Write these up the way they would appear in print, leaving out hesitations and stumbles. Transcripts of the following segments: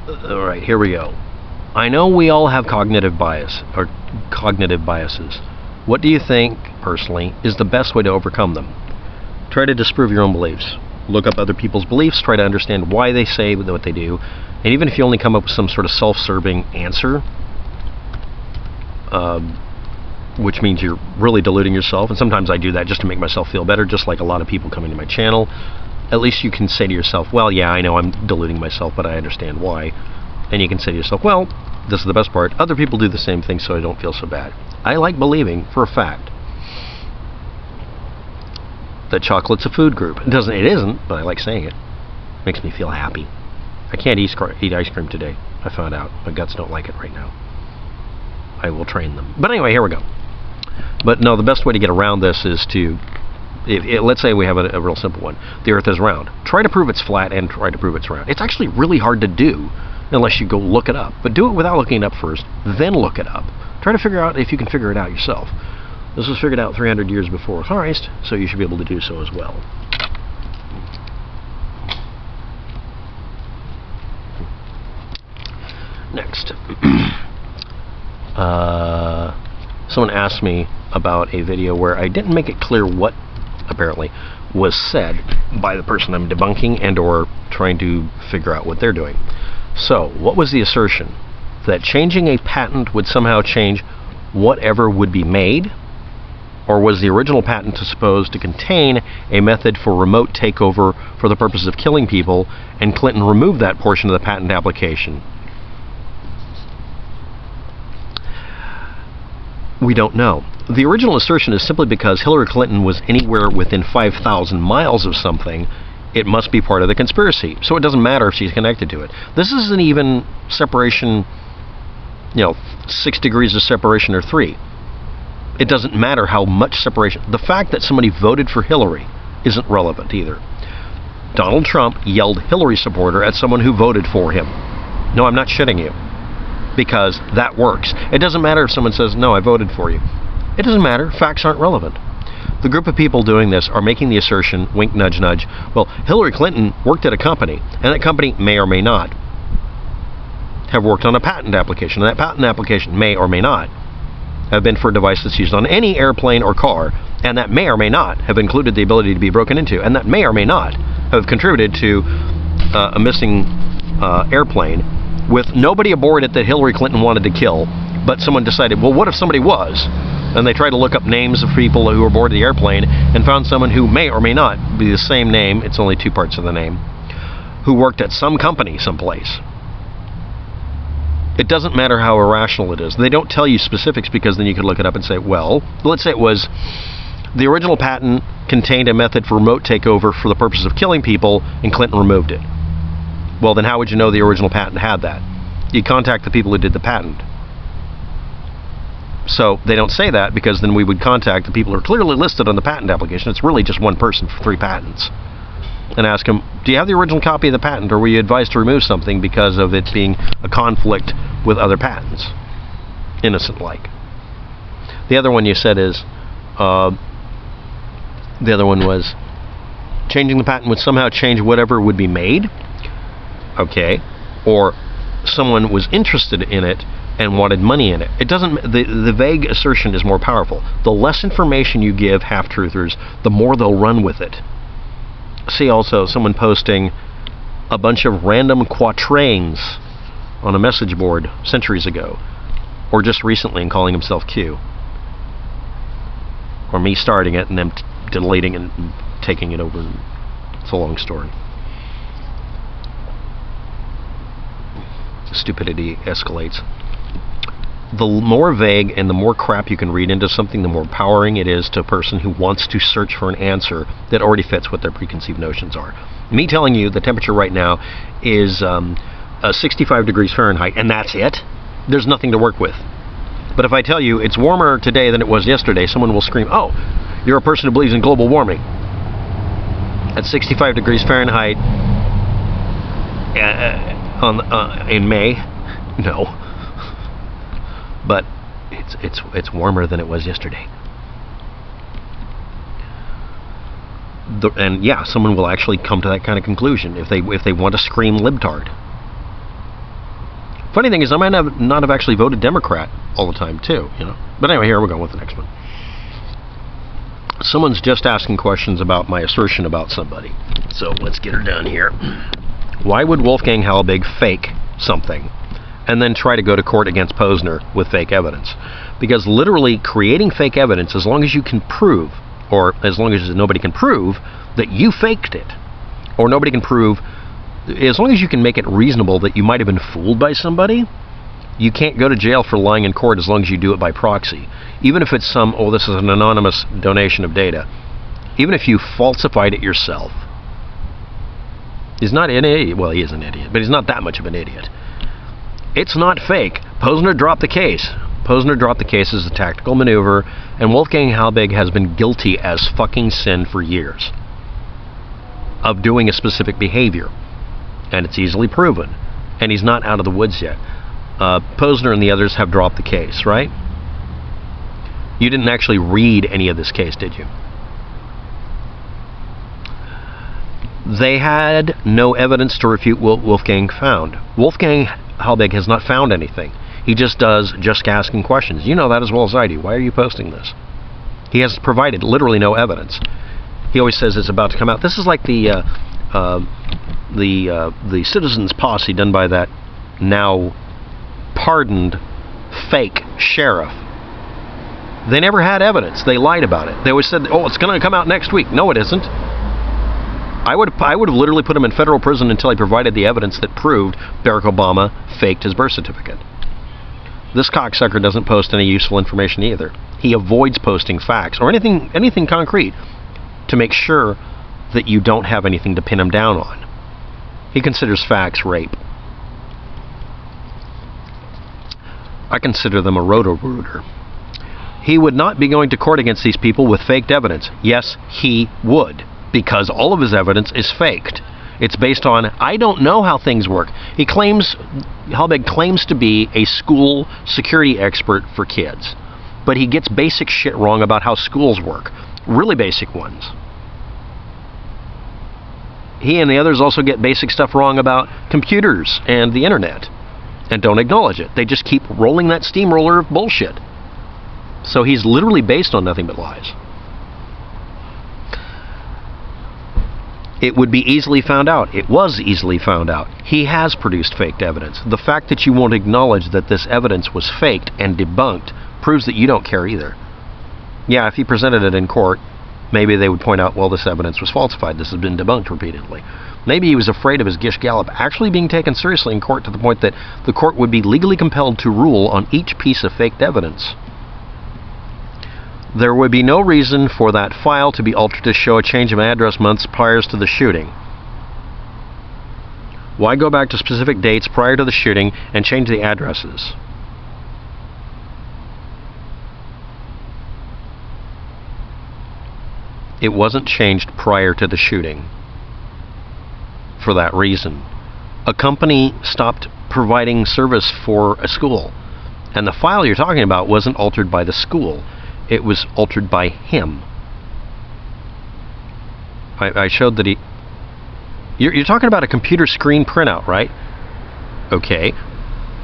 Alright, here we go. I know we all have cognitive bias, or cognitive biases. What do you think, personally, is the best way to overcome them? Try to disprove your own beliefs. Look up other people's beliefs, try to understand why they say what they do, and even if you only come up with some sort of self-serving answer, which means you're really deluding yourself, and sometimes I do that just to make myself feel better, just like a lot of people coming to my channel, at least you can say to yourself, well, yeah, I know I'm deluding myself, but I understand why. And you can say to yourself, well, this is the best part, other people do the same thing, so I don't feel so bad. I like believing, for a fact, that chocolate's a food group. It isn't, but I like saying it. Makes me feel happy. I can't eat ice cream today. I found out. My guts don't like it right now. I will train them. But anyway, here we go. But no, the best way to get around this is to, let's say we have a real simple one. The Earth is round. Try to prove it's flat and try to prove it's round. It's actually really hard to do unless you go look it up. But do it without looking it up first, then look it up. Try to figure out if you can figure it out yourself. This was figured out 300 years before Christ, so you should be able to do so as well. Next. Someone asked me about a video where I didn't make it clear what, apparently, was said by the person I'm debunking and or trying to figure out what they're doing. So, what was the assertion? That changing a patent would somehow change whatever would be made? Or was the original patent supposed to contain a method for remote takeover for the purpose of killing people, and Clinton removed that portion of the patent application? We don't know. The original assertion is simply because Hillary Clinton was anywhere within 5,000 miles of something, it must be part of the conspiracy. So it doesn't matter if she's connected to it. This isn't even separation, 6 degrees of separation or 3. It doesn't matter how much separation. The fact that somebody voted for Hillary isn't relevant either. Donald Trump yelled Hillary supporter at someone who voted for him. No, I'm not shitting you. Because that works. It doesn't matter if someone says, no, I voted for you. It doesn't matter. Facts aren't relevant. The group of people doing this are making the assertion, wink, nudge, nudge, well, Hillary Clinton worked at a company, and that company may or may not have worked on a patent application, and that patent application may or may not have been for a device that's used on any airplane or car, and that may or may not have included the ability to be broken into, and that may or may not have contributed to a missing airplane with nobody aboard it that Hillary Clinton wanted to kill, but someone decided, well, what if somebody was? And they tried to look up names of people who were aboard the airplane and found someone who may or may not be the same name, it's only 2 parts of the name, who worked at some company someplace. It doesn't matter how irrational it is. They don't tell you specifics because then you could look it up and say, well, let's say it was the original patent contained a method for remote takeover for the purpose of killing people, and Clinton removed it. Well, then how would you know the original patent had that? You contact the people who did the patent. So they don't say that because then we would contact the people who are clearly listed on the patent application. It's really just one person for 3 patents. And ask them, do you have the original copy of the patent, or were you advised to remove something because of it being a conflict with other patents? Innocent-like. The other one you said is, the other one was, changing the patent would somehow change whatever would be made. Okay. Or someone was interested in it and wanted money in it. It doesn't, the vague assertion is more powerful. The less information you give half-truthers, the more they'll run with it. See also someone posting a bunch of random quatrains on a message board centuries ago, or just recently, and calling himself Q. Or me starting it and then deleting and taking it over. It's a long story. Stupidity escalates. The more vague and the more crap you can read into something, the more empowering it is to a person who wants to search for an answer that already fits what their preconceived notions are. Me telling you the temperature right now is 65 degrees Fahrenheit, and that's it. There's nothing to work with. But if I tell you it's warmer today than it was yesterday, someone will scream, oh, you're a person who believes in global warming. At 65 degrees Fahrenheit in May, no. But it's warmer than it was yesterday. And yeah, someone will actually come to that kind of conclusion if they want to scream libtard. Funny thing is, I might not have actually voted Democrat all the time, too, you know. But anyway, here we go with the next one. Someone's just asking questions about my assertion about somebody. So let's get her done here. Why would Wolfgang Halbig fake something and then try to go to court against Posner with fake evidence? Because literally creating fake evidence, as long as you can prove, or as long as nobody can prove that you faked it, or nobody can prove, as long as you can make it reasonable that you might have been fooled by somebody, you can't go to jail for lying in court as long as you do it by proxy. Even if it's this is an anonymous donation of data. Even if you falsified it yourself. He's not an idiot. Well, he is an idiot, but he's not that much of an idiot. It's not fake. Posner dropped the case. Posner dropped the case as a tactical maneuver, and Wolfgang Halbig has been guilty as fucking sin for years of doing a specific behavior. And it's easily proven. And he's not out of the woods yet. Posner and the others have dropped the case, right? You didn't actually read any of this case, did you? They had no evidence to refute what Wolfgang found. Wolfgang Halbig has not found anything. He just does asking questions. You know that as well as I do. Why are you posting this? He has provided literally no evidence. He always says it's about to come out. This is like the citizens' posse done by that now pardoned fake sheriff. They never had evidence. They lied about it. They always said, "Oh, it's going to come out next week." No, it isn't. I would have literally put him in federal prison until he provided the evidence that proved Barack Obama faked his birth certificate. This cocksucker doesn't post any useful information either. He avoids posting facts or anything concrete to make sure that you don't have anything to pin him down on. He considers facts rape. I consider them a roto-rooter. He would not be going to court against these people with faked evidence. Yes, he would, because all of his evidence is faked. It's based on, I don't know how things work. Halbig claims to be a school security expert for kids, but he gets basic shit wrong about how schools work. Really basic ones. He and the others also get basic stuff wrong about computers and the internet, and don't acknowledge it. They just keep rolling that steamroller of bullshit. So he's literally based on nothing but lies. It would be easily found out. It was easily found out. He has produced faked evidence. The fact that you won't acknowledge that this evidence was faked and debunked proves that you don't care either. Yeah, if he presented it in court, maybe they would point out, well, this evidence was falsified. This has been debunked repeatedly. Maybe he was afraid of his Gish Gallop actually being taken seriously in court to the point that the court would be legally compelled to rule on each piece of faked evidence. There would be no reason for that file to be altered to show a change of address months prior to the shooting. Why go back to specific dates prior to the shooting and change the addresses? It wasn't changed prior to the shooting for that reason. A company stopped providing service for a school, and the file you're talking about wasn't altered by the school. It was altered by him. I showed that he... You're talking about a computer screen printout, right? Okay.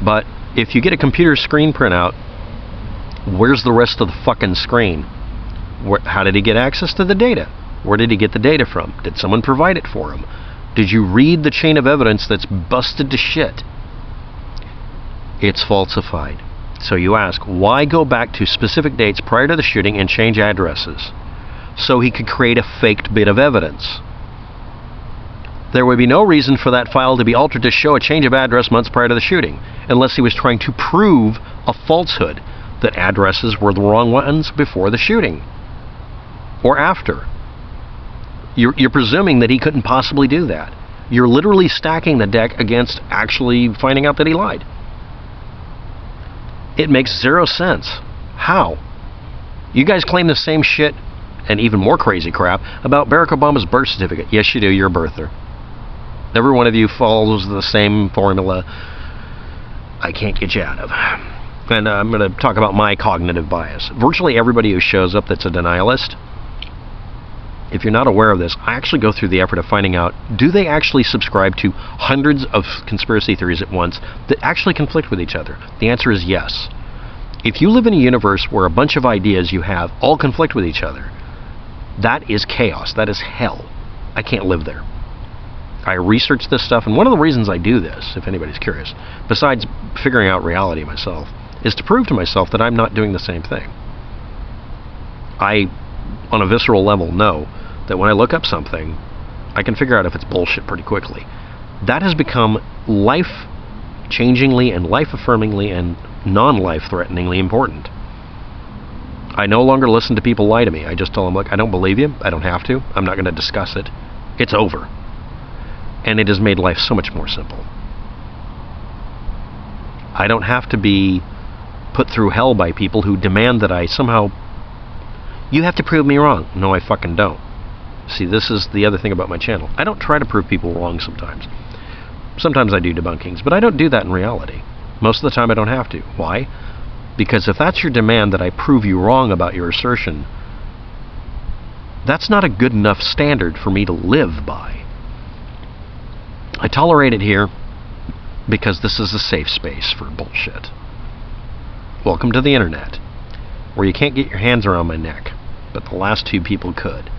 But if you get a computer screen printout, where's the rest of the fucking screen? How did he get access to the data? Where did he get the data from? Did someone provide it for him? Did you read the chain of evidence that's busted to shit? It's falsified. So you ask, why go back to specific dates prior to the shooting and change addresses? So he could create a faked bit of evidence. There would be no reason for that file to be altered to show a change of address months prior to the shooting, unless he was trying to prove a falsehood, that addresses were the wrong ones before the shooting. Or after. You're presuming that he couldn't possibly do that. You're literally stacking the deck against actually finding out that he lied. It makes zero sense. How? You guys claim the same shit, and even more crazy crap, about Barack Obama's birth certificate. Yes, you do. You're a birther. Every one of you follows the same formula I can't get you out of. And I'm going to talk about my cognitive bias. Virtually everybody who shows up that's a denialist if you're not aware of this, I actually go through the effort of finding out, do they actually subscribe to hundreds of conspiracy theories at once that actually conflict with each other? The answer is yes. If you live in a universe where a bunch of ideas you have all conflict with each other, that is chaos. That is hell. I can't live there. I research this stuff, and one of the reasons I do this, if anybody's curious, besides figuring out reality myself, is to prove to myself that I'm not doing the same thing. I, on a visceral level, know that when I look up something, I can figure out if it's bullshit pretty quickly. That has become life-changingly and life-affirmingly and non-life-threateningly important. I no longer listen to people lie to me. I just tell them, look, I don't believe you. I don't have to. I'm not going to discuss it. It's over. And it has made life so much more simple. I don't have to be put through hell by people who demand that I somehow... You have to prove me wrong. No, I fucking don't. See, this is the other thing about my channel. I don't try to prove people wrong sometimes. Sometimes I do debunkings, but I don't do that in reality. Most of the time I don't have to. Why? Because if that's your demand that I prove you wrong about your assertion, that's not a good enough standard for me to live by. I tolerate it here because this is a safe space for bullshit. Welcome to the internet, where you can't get your hands around my neck, but the last two people could.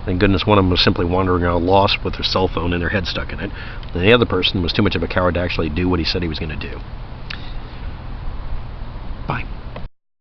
Thank goodness one of them was simply wandering around lost with their cell phone and their head stuck in it, and the other person was too much of a coward to actually do what he said he was going to do.